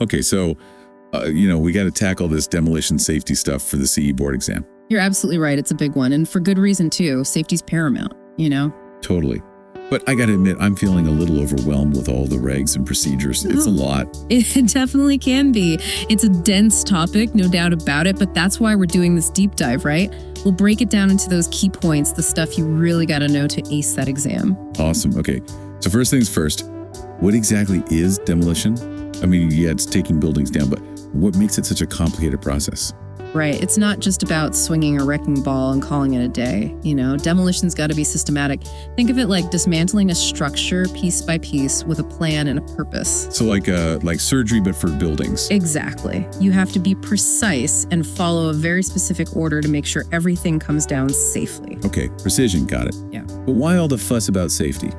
Okay, so, we got to tackle this demolition safety stuff for the CE board exam. You're absolutely right. It's a big one. And for good reason, too. Safety's paramount, Totally. But I got to admit, I'm feeling a little overwhelmed with all the regs and procedures. It's a lot. It definitely can be. It's a dense topic, no doubt about it, but that's why we're doing this deep dive, right? We'll break it down into those key points, the stuff you really got to know to ace that exam. Awesome. Okay. So first things first, what exactly is demolition? I mean, yeah, it's taking buildings down, but what makes it such a complicated process? Right. It's not just about swinging a wrecking ball and calling it a day. Demolition's got to be systematic. Think of it like dismantling a structure piece by piece with a plan and a purpose. So like surgery, but for buildings. Exactly. You have to be precise and follow a very specific order to make sure everything comes down safely. Okay. Precision. Got it. Yeah. But why all the fuss about safety?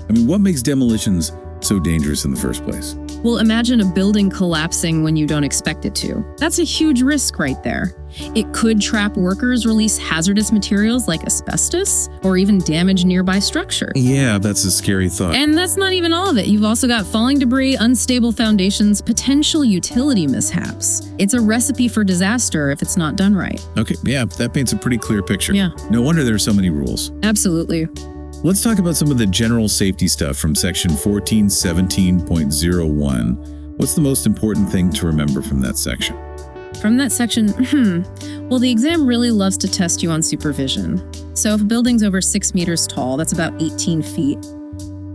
I mean, what makes demolitions so dangerous in the first place? Well, imagine a building collapsing when you don't expect it to. That's a huge risk right there. It could trap workers, release hazardous materials like asbestos, or even damage nearby structures. Yeah, that's a scary thought. And that's not even all of it. You've also got falling debris, unstable foundations, potential utility mishaps. It's a recipe for disaster if it's not done right. Okay, yeah, that paints a pretty clear picture. Yeah. No wonder there are so many rules. Absolutely. Let's talk about some of the general safety stuff from section 1417.01. What's the most important thing to remember from that section? From that section, well, the exam really loves to test you on supervision. So if a building's over 6 meters tall, that's about 18 feet,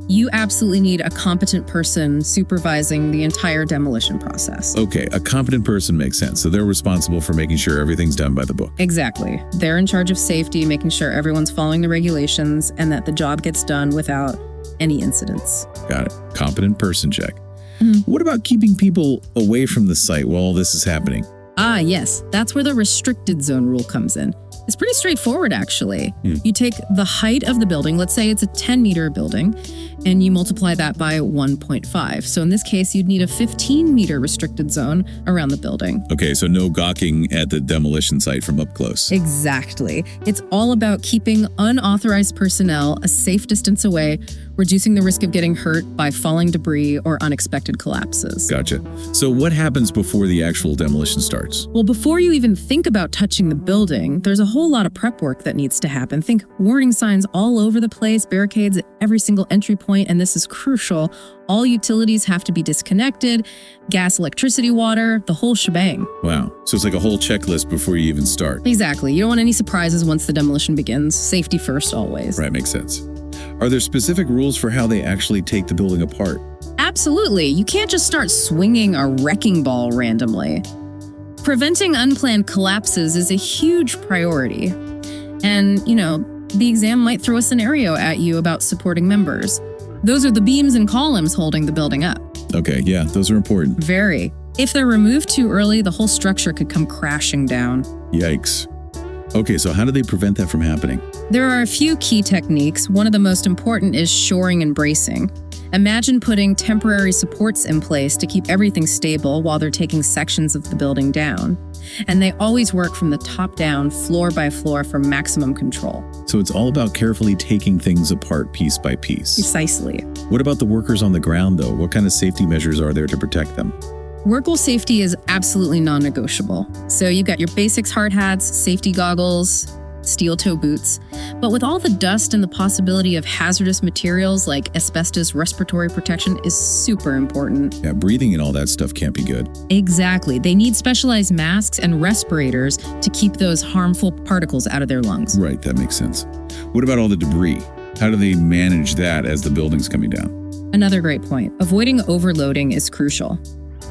you absolutely need a competent person supervising the entire demolition process. Okay, a competent person makes sense. So they're responsible for making sure everything's done by the book. Exactly. They're in charge of safety, making sure everyone's following the regulations and that the job gets done without any incidents. Got it. Competent person check. What about keeping people away from the site while all this is happening? Ah, yes. That's where the restricted zone rule comes in. It's pretty straightforward, actually. You take the height of the building, let's say it's a 10-meter building, and you multiply that by 1.5. So in this case, you'd need a 15-meter restricted zone around the building. Okay, so no gawking at the demolition site from up close. Exactly. It's all about keeping unauthorized personnel a safe distance away, reducing the risk of getting hurt by falling debris or unexpected collapses. Gotcha. So what happens before the actual demolition starts? Well, before you even think about touching the building, there's a whole lot of prep work that needs to happen. Think warning signs all over the place, barricades at every single entry point, and this is crucial. All utilities have to be disconnected, gas, electricity, water, the whole shebang. Wow. So it's like a whole checklist before you even start. Exactly. You don't want any surprises once the demolition begins. Safety first, always. Right, makes sense. Are there specific rules for how they actually take the building apart? Absolutely. You can't just start swinging a wrecking ball randomly. Preventing unplanned collapses is a huge priority. And, the exam might throw a scenario at you about supporting members. Those are the beams and columns holding the building up. Okay, yeah, those are important. Very. If they're removed too early, the whole structure could come crashing down. Yikes. Okay, so how do they prevent that from happening? There are a few key techniques. One of the most important is shoring and bracing. Imagine putting temporary supports in place to keep everything stable while they're taking sections of the building down. And they always work from the top down, floor by floor, for maximum control. So it's all about carefully taking things apart piece by piece. Precisely. What about the workers on the ground, though? What kind of safety measures are there to protect them? Worker safety is absolutely non-negotiable. So you've got your basics, hard hats, safety goggles, steel toe boots. But with all the dust and the possibility of hazardous materials like asbestos, respiratory protection is super important. Yeah, breathing and all that stuff can't be good. Exactly. They need specialized masks and respirators to keep those harmful particles out of their lungs. Right, that makes sense. What about all the debris? How do they manage that as the building's coming down? Another great point. Avoiding overloading is crucial.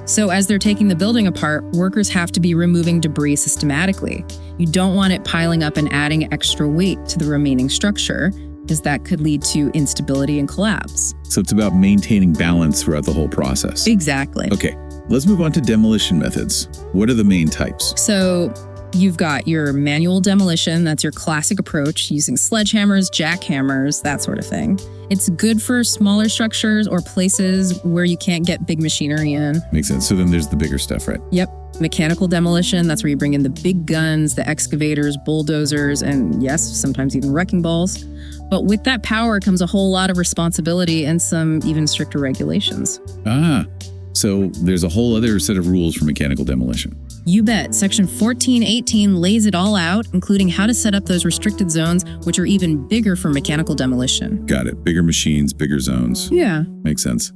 So as they're taking the building apart, workers have to be removing debris systematically. You don't want it piling up and adding extra weight to the remaining structure, because that could lead to instability and collapse. So it's about maintaining balance throughout the whole process. Exactly. Okay, let's move on to demolition methods. What are the main types? So you've got your manual demolition. That's your classic approach, using sledgehammers, jackhammers, that sort of thing. It's good for smaller structures or places where you can't get big machinery in. Makes sense. So then there's the bigger stuff, right? Yep. Mechanical demolition, that's where you bring in the big guns, the excavators, bulldozers, and yes, sometimes even wrecking balls. But with that power comes a whole lot of responsibility and some even stricter regulations. Ah, So there's a whole other set of rules for mechanical demolition. You bet. Section 1418 lays it all out, including how to set up those restricted zones, which are even bigger for mechanical demolition. Got it. Bigger machines, bigger zones. Yeah. Makes sense.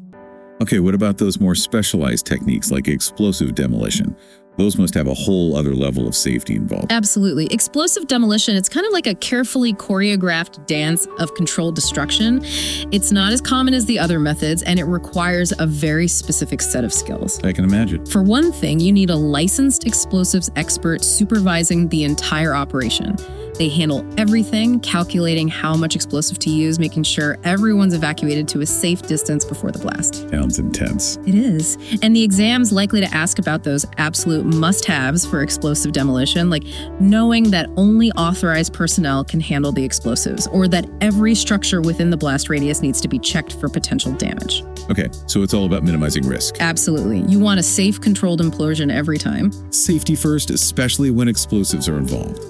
Okay, what about those more specialized techniques like explosive demolition? Those must have a whole other level of safety involved. Absolutely. Explosive demolition, it's kind of like a carefully choreographed dance of controlled destruction. It's not as common as the other methods, and it requires a very specific set of skills. I can imagine. For one thing, you need a licensed explosives expert supervising the entire operation. They handle everything, calculating how much explosive to use, making sure everyone's evacuated to a safe distance before the blast. Sounds intense. It is. And the exam's likely to ask about those absolute must-haves for explosive demolition, like knowing that only authorized personnel can handle the explosives, or that every structure within the blast radius needs to be checked for potential damage. Okay, so it's all about minimizing risk. Absolutely. You want a safe, controlled implosion every time. Safety first, especially when explosives are involved.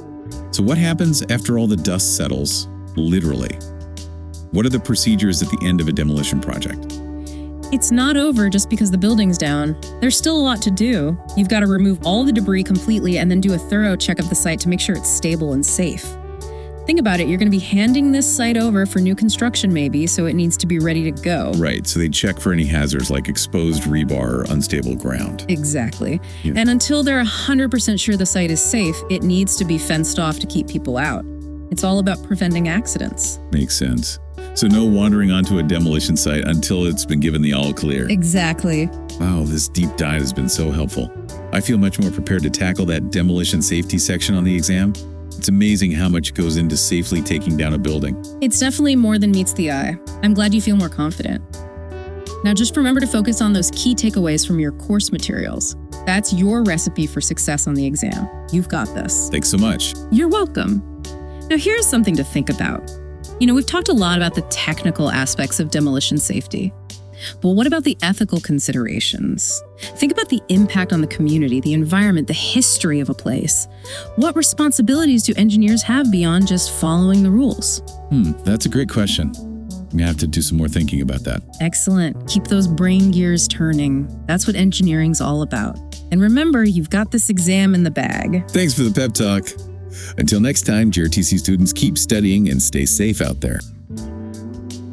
So what happens after all the dust settles, literally? What are the procedures at the end of a demolition project? It's not over just because the building's down. There's still a lot to do. You've got to remove all the debris completely and then do a thorough check of the site to make sure it's stable and safe. Think about it, you're going to be handing this site over for new construction maybe, so it needs to be ready to go. Right, so they check for any hazards like exposed rebar or unstable ground. Exactly. Yeah. And until they're 100% sure the site is safe, it needs to be fenced off to keep people out. It's all about preventing accidents. Makes sense. So no wandering onto a demolition site until it's been given the all clear. Exactly. Wow, this deep dive has been so helpful. I feel much more prepared to tackle that demolition safety section on the exam. It's amazing how much goes into safely taking down a building. It's definitely more than meets the eye. I'm glad you feel more confident. Now just remember to focus on those key takeaways from your course materials. That's your recipe for success on the exam. You've got this. Thanks so much. You're welcome. Now here's something to think about. We've talked a lot about the technical aspects of demolition safety. But what about the ethical considerations? Think about the impact on the community, the environment, the history of a place. What responsibilities do engineers have beyond just following the rules? That's a great question. I'm gonna have to do some more thinking about that. Excellent. Keep those brain gears turning. That's what engineering's all about. And remember, you've got this exam in the bag. Thanks for the pep talk. Until next time, GERTC students, keep studying and stay safe out there.